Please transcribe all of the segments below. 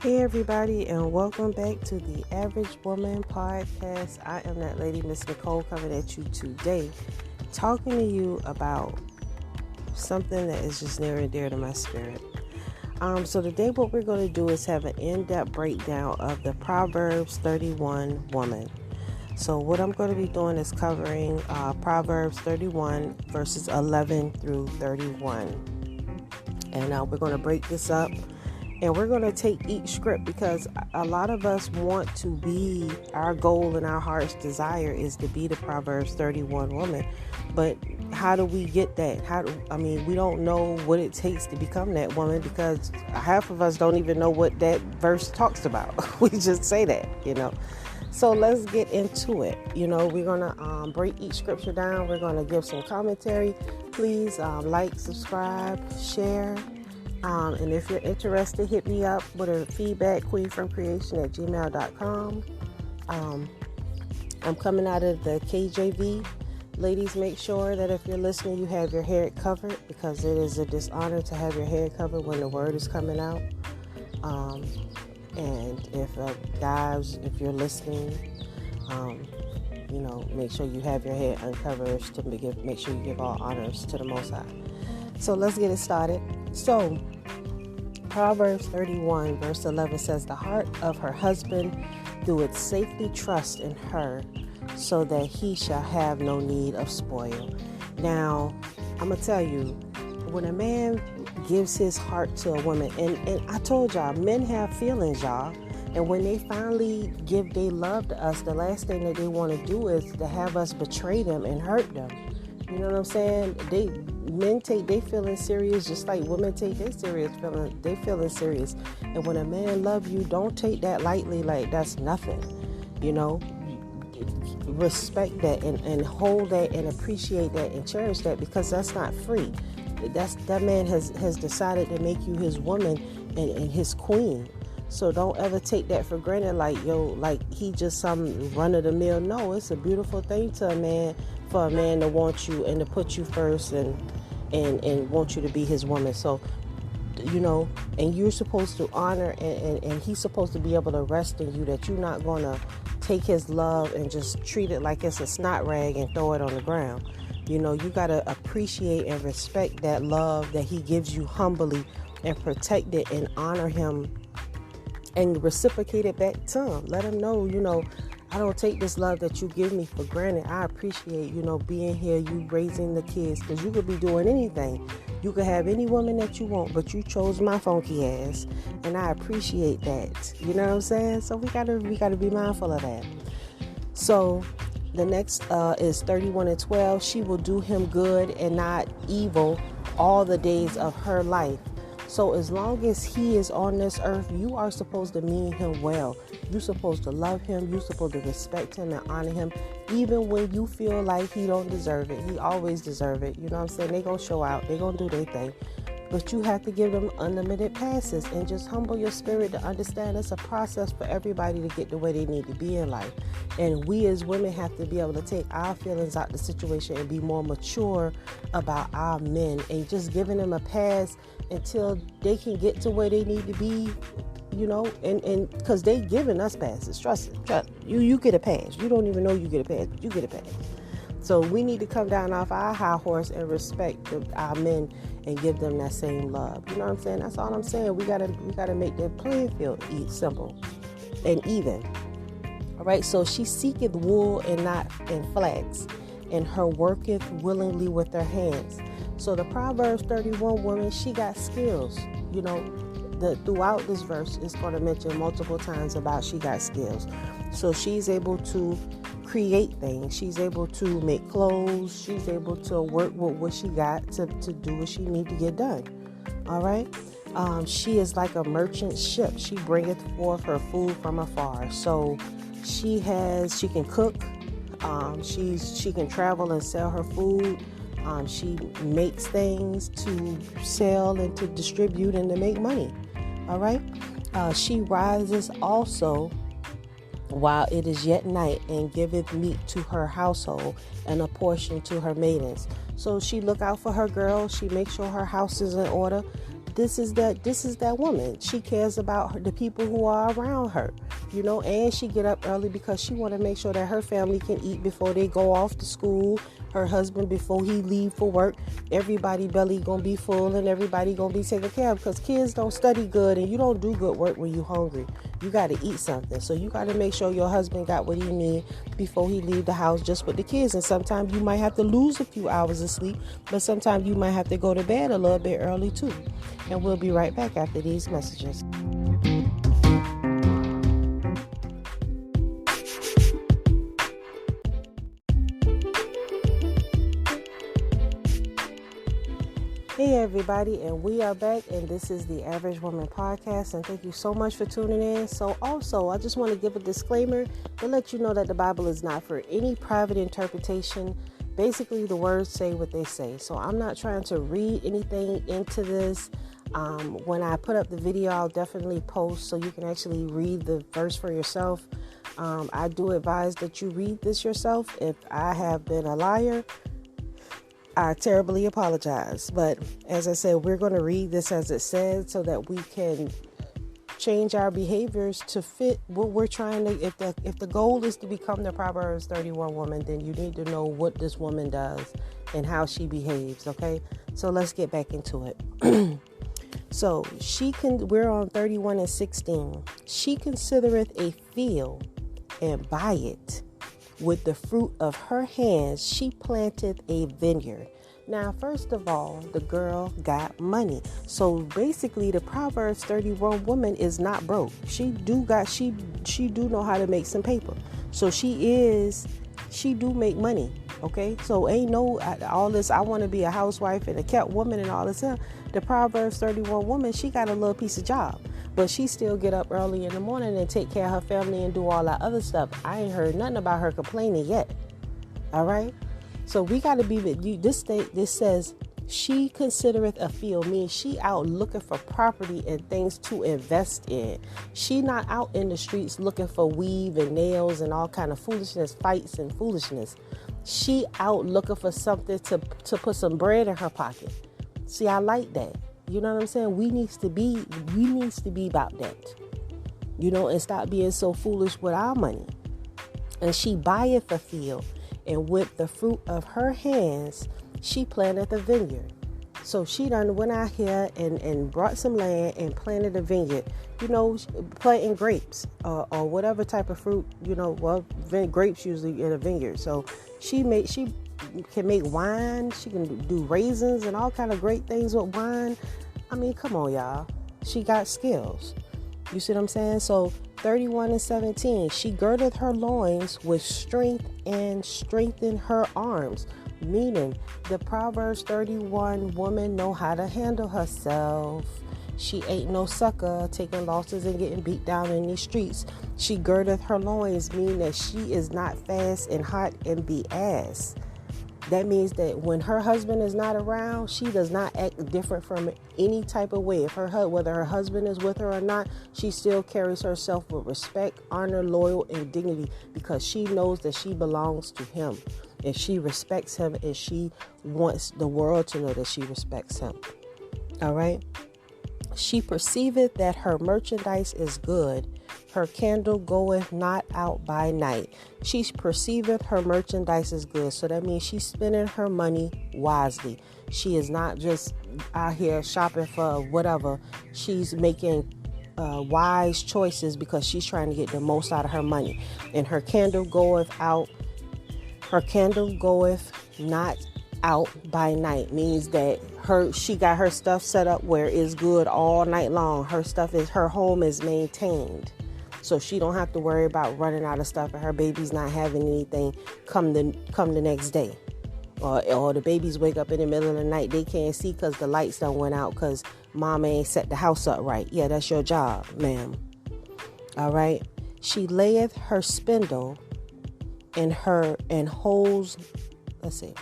Hey everybody, and welcome back to the Average Woman Podcast. I am that lady, Miss Nicole, coming at you today, talking to you about something that is just near and dear to my spirit. So today what we're going to do is have an in-depth breakdown of the Proverbs 31 woman. So what I'm going to be doing is covering Proverbs 31 verses 11 through 31. And we're going to break this up. And we're going to take each script because a lot of us want to be, our goal and our heart's desire is to be the Proverbs 31 woman. But how do we get that? We don't know what it takes to become that woman because half of us don't even know what that verse talks about. We just say that, So let's get into it. We're going to break each scripture down. We're going to give some commentary. Please like, subscribe, share. And if you're interested, hit me up with a feedback, queenfromcreation@gmail.com. I'm coming out of the KJV. Ladies, make sure that if you're listening, you have your hair covered because it is a dishonor to have your hair covered when the word is coming out. And if guys, if you're listening, make sure you have your hair uncovered to make sure you give all honors to the Most High. So let's get it started. So, Proverbs 31 verse 11 says, "The heart of her husband doeth safely trust in her, so that he shall have no need of spoil." Now, I'm going to tell you, when a man gives his heart to a woman, and I told y'all, men have feelings, y'all. And when they finally give their love to us, the last thing that they want to do is to have us betray them and hurt them. You know what I'm saying? Men take their feelings serious just like women take their feelings serious. And when a man loves you, don't take that lightly like that's nothing. Respect that and hold that and appreciate that and cherish that because that's not free. That man has decided to make you his woman and his queen. So don't ever take that for granted like he just some run-of-the-mill. No, it's a beautiful thing for a man to want you and to put you first and want you to be his woman. So, and you're supposed to honor and he's supposed to be able to rest in you, that you're not going to take his love and just treat it like it's a snot rag and throw it on the ground. You got to appreciate and respect that love that he gives you humbly and protect it and honor him and reciprocate it back to him. Let him know, I don't take this love that you give me for granted. I appreciate, being here, you raising the kids, because you could be doing anything. You could have any woman that you want, but you chose my funky ass, and I appreciate that. You know what I'm saying? So we gotta be mindful of that. So the next is 31:12. She will do him good and not evil all the days of her life. So as long as he is on this earth, you are supposed to mean him well. You're supposed to love him. You're supposed to respect him and honor him. Even when you feel like he don't deserve it. He always deserve it. You know what I'm saying? They're going to show out. They're going to do their thing. But you have to give them unlimited passes and just humble your spirit to understand it's a process for everybody to get to where they need to be in life. And we as women have to be able to take our feelings out the situation and be more mature about our men and just giving them a pass until they can get to where they need to be, and because they giving us passes. Trust you get a pass. You don't even know you get a pass, but you get a pass. So we need to come down off our high horse and respect our men and give them that same love. You know what I'm saying? That's all I'm saying. We gotta make the playing field simple and even. All right. So she seeketh wool and not in flax, and her worketh willingly with her hands. So the Proverbs 31 woman, she got skills. Throughout this verse, it's going to mention multiple times about she got skills. So she's able to create things. She's able to make clothes. She's able to work with what she got to do what she need to get done. All right. She is like a merchant ship. She bringeth forth her food from afar. So she can cook. She can travel and sell her food. She makes things to sell and to distribute and to make money. All right. She rises also while it is yet night and giveth meat to her household and a portion to her maidens. So she look out for her girls. She makes sure her house is in order. this is that woman. She cares about the people who are around her, and she get up early because she want to make sure that her family can eat before they go off to school. Her husband, before he leave for work, everybody belly gonna be full and everybody gonna be taken care of, because kids don't study good and you don't do good work when you hungry. You got to eat something. So you got to make sure your husband got what he need before he leave the house just with the kids. And sometimes you might have to lose a few hours of sleep, but sometimes you might have to go to bed a little bit early too. And we'll be right back after these messages. Hey everybody, and we are back, and this is the Average Woman Podcast, and thank you so much for tuning in. So also, I just want to give a disclaimer to let you know that the Bible is not for any private interpretation. Basically, the words say what they say. So I'm not trying to read anything into this. When I put up the video, I'll definitely post so you can actually read the verse for yourself. I do advise that you read this yourself. If I have been a liar, I terribly apologize. But as I said, we're going to read this as it says so that we can change our behaviors to fit what we're trying to. If the goal is to become the Proverbs 31 woman, then you need to know what this woman does and how she behaves. Okay, so let's get back into it. So we're on 31:16. She considereth a field and buy it. With the fruit of her hands, she planted a vineyard. Now, first of all, the girl got money. So basically, the Proverbs 31 woman is not broke. She do know how to make some paper. So she do make money. Okay, so ain't no all this. I want to be a housewife and a kept woman and all this stuff. The Proverbs 31 woman, she got a little piece of job. But she still get up early in the morning and take care of her family and do all that other stuff. I ain't heard nothing about her complaining yet. All right? So we got to be with you. This says, she considereth a field, means she out looking for property and things to invest in. She not out in the streets looking for weave and nails and all kind of foolishness, fights and foolishness. She out looking for something to put some bread in her pocket. See, I like that. You know what I'm saying? We needs to be about that, and stop being so foolish with our money. And she buyeth a field, and with the fruit of her hands, she planteth a vineyard. So she done went out here and brought some land and planted a vineyard, planting grapes or whatever type of fruit, grapes usually in a vineyard. So she can make wine. She can do raisins and all kind of great things with wine. I mean, come on, y'all. She got skills. You see what I'm saying? So 31:17, she girdeth her loins with strength and strengthened her arms. Meaning, the Proverbs 31 woman know how to handle herself. She ain't no sucker taking losses and getting beat down in these streets. She girdeth her loins, meaning that she is not fast and hot and be ass. That means that when her husband is not around, she does not act different from any type of way. Whether her husband is with her or not, she still carries herself with respect, honor, loyal, and dignity, because she knows that she belongs to him. And she respects him, and she wants the world to know that she respects him. All right? She perceiveth that her merchandise is good. Her candle goeth not out by night. She perceiveth her merchandise is good. So that means she's spending her money wisely. She is not just out here shopping for whatever. She's making wise choices because she's trying to get the most out of her money. And her candle goeth out. Her candle goeth not out by night, means that she got her stuff set up where it's good all night long. Her home is maintained. So she don't have to worry about running out of stuff and her baby's not having anything come the next day. Or the babies wake up in the middle of the night. They can't see because the lights done went out because mama ain't set the house up right. Yeah, that's your job, ma'am. All right. She layeth her spindle and holds. Let's see.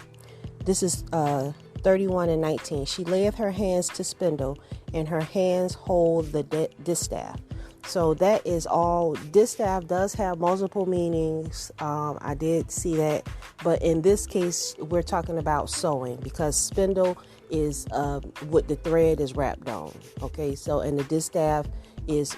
This is 31:19. She layeth her hands to spindle, and her hands hold the distaff. So that is all. Distaff does have multiple meanings. I did see that But in this case, we're talking about sewing, because spindle is what the thread is wrapped on. Okay, so and the distaff is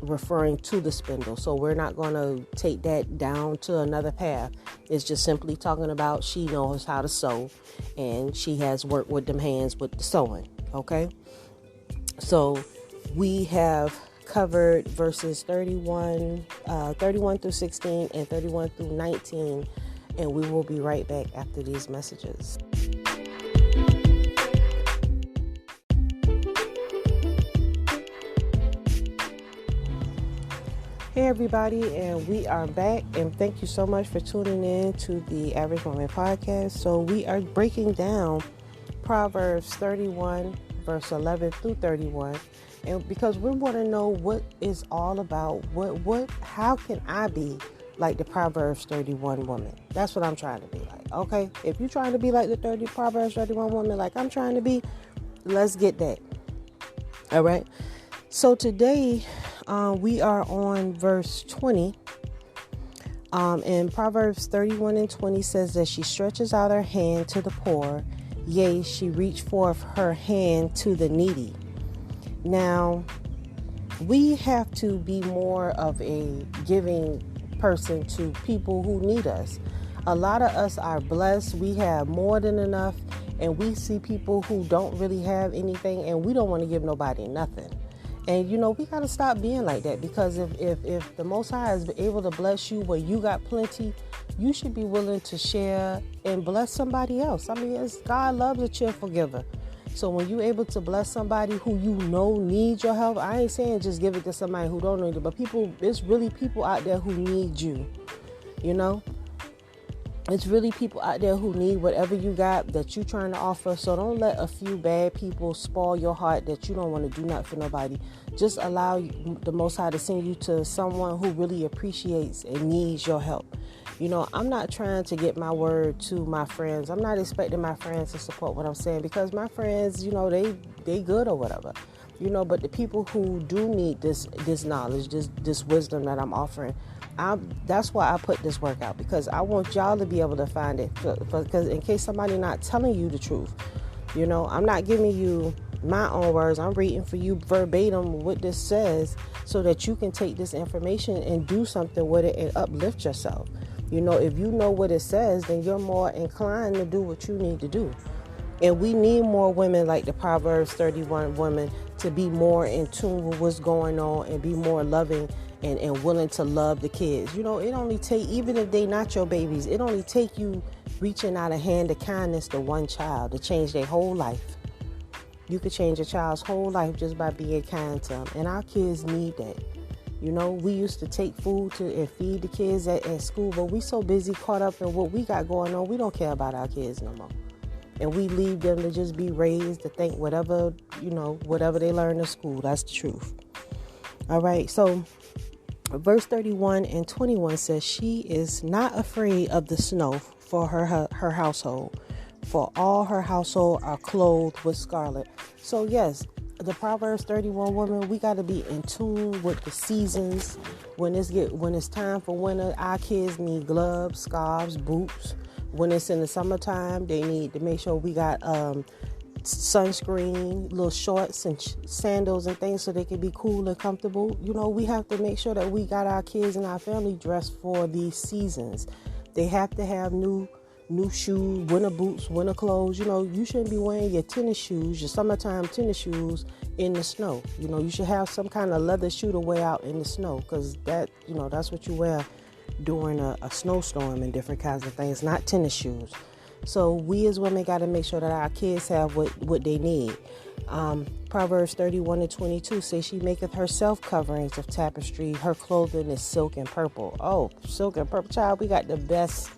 referring to the spindle. So we're not going to take that down to another path. It's just simply talking about she knows how to sew, and she has worked with them hands with the sewing. Okay, so we have covered verses 31 through 16 and 31 through 19, and we will be right back after these messages. Hey everybody, and we are back, and thank you so much for tuning in to the Average Woman Podcast. So we are breaking down Proverbs 31 verse 11 through 31, and because we want to know what it's all about, how can I be like the Proverbs 31 woman? That's what I'm trying to be like. Okay, if you're trying to be like the Proverbs 31 woman like I'm trying to be, let's get that. All right, so today we are on verse 20, and Proverbs 31 and 20 says that she stretches out her hand to the poor, yea, she reached forth her hand to the needy. Now, we have to be more of a giving person to people who need us. A lot of us are blessed. We have more than enough, and we see people who don't really have anything, and we don't want to give nobody nothing. And we got to stop being like that, because if the Most High is able to bless you where you got plenty, you should be willing to share and bless somebody else. I mean, God loves a cheerful giver. So when you're able to bless somebody who needs your help, I ain't saying just give it to somebody who don't need it, but it's really people out there who need you. It's really people out there who need whatever you got that you're trying to offer. So don't let a few bad people spoil your heart that you don't want to do nothing for nobody. Just allow the Most High to send you to someone who really appreciates and needs your help. I'm not trying to get my word to my friends. I'm not expecting my friends to support what I'm saying, because my friends, they good or whatever. But the people who do need this knowledge, this wisdom that I'm offering, that's why I put this work out, because I want y'all to be able to find it, because in case somebody not telling you the truth, I'm not giving you my own words. I'm reading for you verbatim what this says, so that you can take this information and do something with it and uplift yourself. If you know what it says, then you're more inclined to do what you need to do. And we need more women like the Proverbs 31 women to be more in tune with what's going on and be more loving and willing to love the kids. It only take, even if they not your babies, it only take you reaching out a hand of kindness to one child to change their whole life. You could change a child's whole life just by being kind to them. And our kids need that. We used to take food and feed the kids at school, but we so busy caught up in what we got going on, we don't care about our kids no more. And we leave them to just be raised to think whatever they learn in school, that's the truth. All right, so verse 31 and 21 says, she is not afraid of the snow for her household, for all her household are clothed with scarlet. So yes, the Proverbs 31 woman, we got to be in tune with the seasons. When it's time for winter, our kids need gloves, scarves, boots. When it's in the summertime, they need to make sure we got sunscreen, little shorts and sandals and things so they can be cool and comfortable. We have to make sure that we got our kids and our family dressed for these seasons. They have to have new shoes, winter boots, winter clothes. You shouldn't be wearing your tennis shoes, your summertime tennis shoes in the snow. You should have some kind of leather shoe to wear out in the snow, because that's what you wear during a snowstorm and different kinds of things, not tennis shoes. So we as women got to make sure that our kids have what they need. Proverbs 31 and 22 say she maketh herself coverings of tapestry. Her clothing is silk and purple. Oh, silk and purple, child, we got the best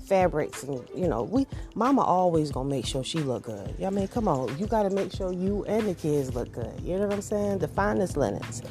fabrics, and mama always gonna make sure she look good. I mean, come on, you gotta make sure you and the kids look good. You know what I'm saying? The finest linens.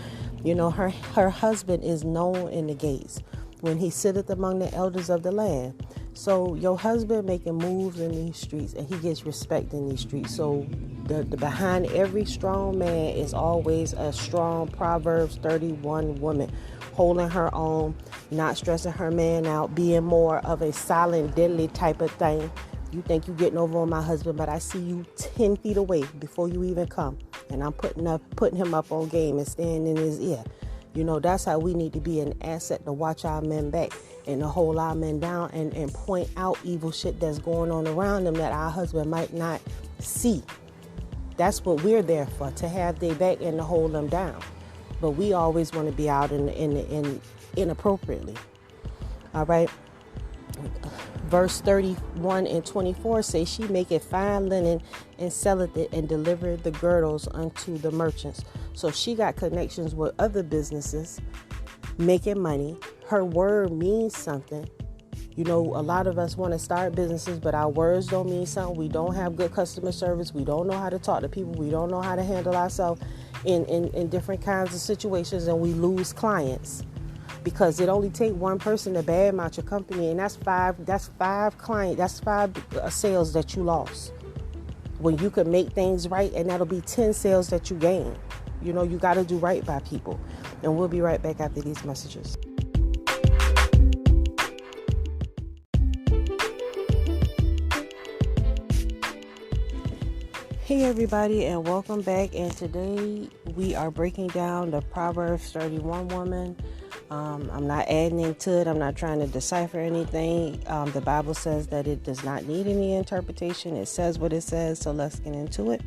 Her husband is known in the gates when he sitteth among the elders of the land. So your husband making moves in these streets, and he gets respect in these streets. So the behind every strong man is always a strong Proverbs 31 woman holding her own, not stressing her man out, being more of a silent, deadly type of thing. You think you're getting over on my husband, but I see you 10 feet away before you even come. And I'm putting him up on game and staying in his ear. That's how we need to be an asset to watch our men back and to hold our men down and point out evil shit that's going on around them that our husband might not see. That's what we're there for, to have their back and to hold them down. But we always want to be out in inappropriately. All right. Verse 31 and 24 says, she maketh fine linen and selleth it and delivereth the girdles unto the merchants. So she got connections with other businesses, making money. Her word means something. A lot of us want to start businesses, but our words don't mean something. We don't have good customer service. We don't know how to talk to people. We don't know how to handle ourselves in different kinds of situations, and we lose clients. Because it only takes one person to badmouth your company, and that's five clients, that's 5 sales that you lost. When you can make things right, and that'll be 10 sales that you gain. You got to do right by people. And we'll be right back after these messages. Hey everybody, and welcome back. And today we are breaking down the Proverbs 31 woman. I'm not adding into it. I'm not trying to decipher anything. The Bible says that it does not need any interpretation. It says what it says. So let's get into it.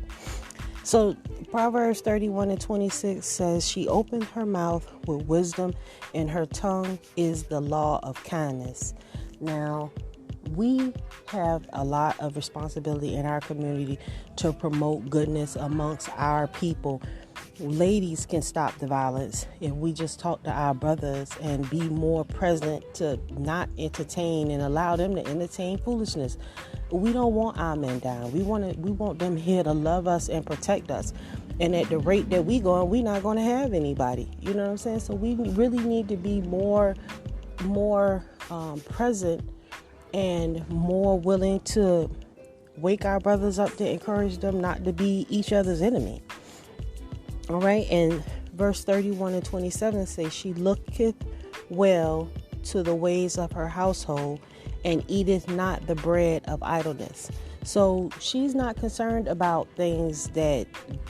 So Proverbs 31 and 26 says, she opened her mouth with wisdom, and her tongue is the law of kindness. Now, we have a lot of responsibility in our community to promote goodness amongst our people. Ladies can stop the violence if we just talk to our brothers and be more present to not entertain and allow them to entertain foolishness. We don't want our men down. We want them here to love us and protect us. And at the rate that we going, we're not going to have anybody. You know what I'm saying? So we really need to be more present and more willing to wake our brothers up, to encourage them not to be each other's enemy. All right. And verse 31 and 27 says, she looketh well to the ways of her household, and eateth not the bread of idleness. So she's not concerned about things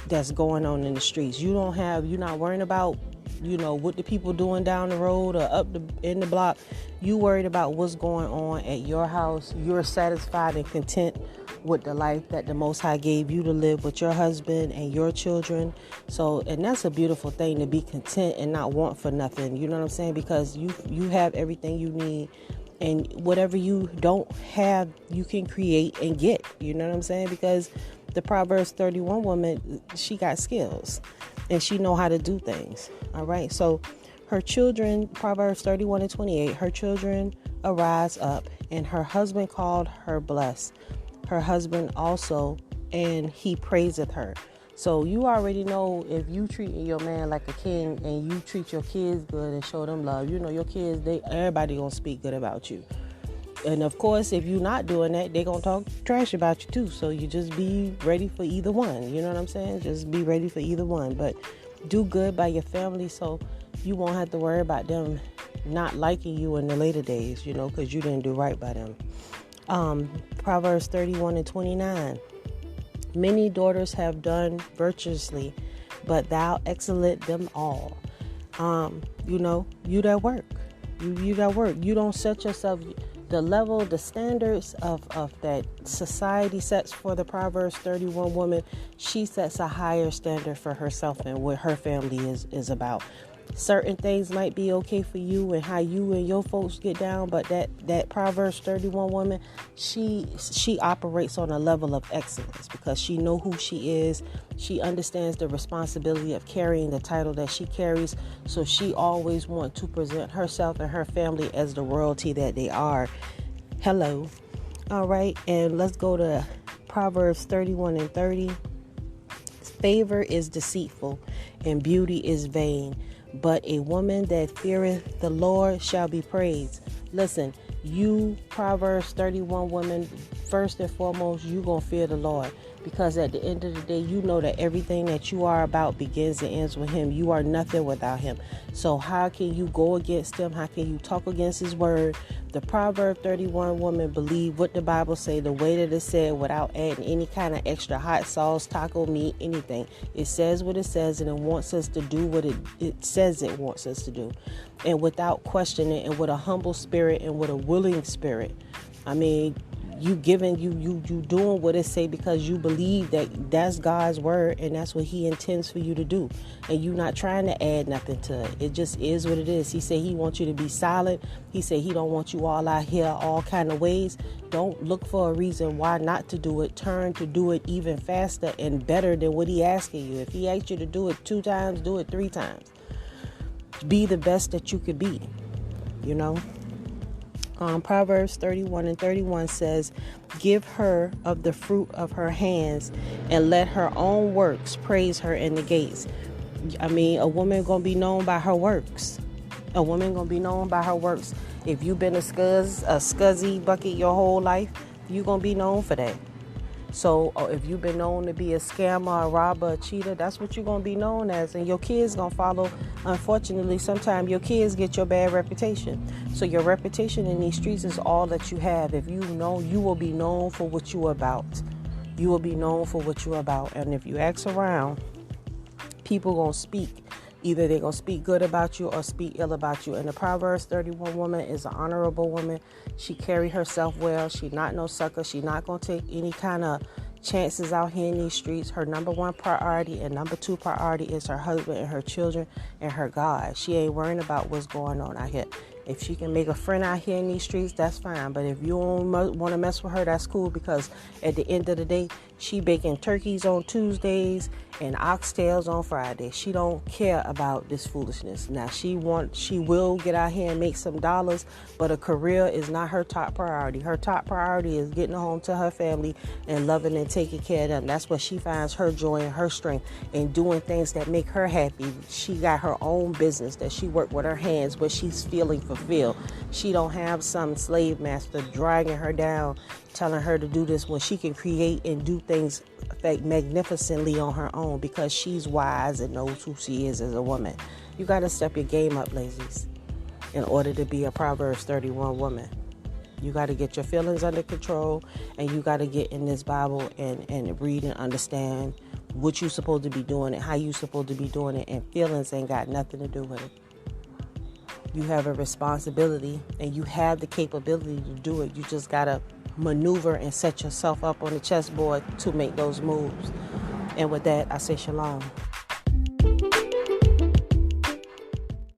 that's going on in the streets. You're not worrying about, what the people doing down the road or in the block. You worried about what's going on at your house. You're satisfied and content with the life that the Most High gave you to live with your husband and your children. So, and that's a beautiful thing, to be content and not want for nothing. You know what I'm saying? Because you have everything you need, and whatever you don't have, you can create and get. You know what I'm saying? Because the Proverbs 31 woman, she got skills and she know how to do things. All right. So her children, Proverbs 31 and 28, her children arise up, and her husband called her blessed. Her husband also, and he praiseth her. So you already know, if you treat your man like a king and you treat your kids good and show them love, your kids, everybody gonna speak good about you. And of course, if you're not doing that, they gonna talk trash about you too. So you just be ready for either one. You know what I'm saying? Just be ready for either one. But do good by your family, so you won't have to worry about them not liking you in the later days, because you didn't do right by them. Proverbs 31 and 29. Many daughters have done virtuously, but thou excellent them all. You that work. You that work. You don't set yourself, the standards of that society sets for the Proverbs 31 woman. She sets a higher standard for herself and what her family is about. Certain things might be okay for you and how you and your folks get down, but that Proverbs 31 woman, she operates on a level of excellence because she know who she is. She understands the responsibility of carrying the title that she carries, so she always wants to present herself and her family as the royalty that they are. Hello. All right, and let's go to Proverbs 31 and 30. Favor is deceitful and beauty is vain, but a woman that feareth the Lord shall be praised. Listen, You, Proverbs 31 woman, first and foremost, you going to fear the Lord. Because at the end of the day, you know that everything that you are about begins and ends with him. You are nothing without him. So how can you go against him? How can you talk against his word? The Proverb 31 woman believe what the Bible say, the way that it said, without adding any kind of extra hot sauce, taco meat, anything. It says what it says, and it wants us to do what it says it wants us to do. And without questioning, and with a humble spirit and with a willing spirit. I mean, you doing what it say because you believe that that's God's word and that's what he intends for you to do, and you not trying to add nothing to it. It just is what it is. He said he wants you to be solid. He said he don't want you all out here all kind of ways. Don't look for a reason why not to do it. Turn to do it even faster and better than what he asking you. If he asked you to do it 2 times, do it 3 times. Be the best that you could be, you know. Proverbs 31 and 31 says, give her of the fruit of her hands and let her own works praise her in the gates. I mean, a woman going to be known by her works. A woman going to be known by her works. If you've been a scuzzy bucket your whole life, you're going to be known for that. So if you've been known to be a scammer, a robber, a cheater, that's what you're going to be known as. And your kids going to follow. Unfortunately, sometimes your kids get your bad reputation. So your reputation in these streets is all that you have. If you know, you will be known for what you're about. You will be known for what you're about. And if you ask around, people going to speak. Either they're going to speak good about you or speak ill about you. And the Proverbs 31 woman is an honorable woman. She carry herself well. She not no sucker. She not going to take any kind of chances out here in these streets. Her number 1 priority and number 2 priority is her husband and her children and her God. She ain't worrying about what's going on out here. If she can make a friend out here in these streets, that's fine. But if you don't want to mess with her, that's cool, because at the end of the day, she baking turkeys on Tuesdays and oxtails on Friday. She don't care about this foolishness. Now, she will get out here and make some dollars, but a career is not her top priority. Her top priority is getting home to her family and loving and taking care of them. That's where she finds her joy and her strength in doing things that make her happy. She got her own business that she worked with her hands, where she's feeling fulfilled. She don't have some slave master dragging her down, telling her to do this, when she can create and do things magnificently on her own, because she's wise and knows who she is as a woman. You got to step your game up, ladies, in order to be a Proverbs 31 woman. You got to get your feelings under control, and you got to get in this Bible and read and understand what you're supposed to be doing and how you're supposed to be doing it, and feelings ain't got nothing to do with it. You have a responsibility and you have the capability to do it. You just got to maneuver and set yourself up on the chessboard to make those moves. And with that, I say shalom.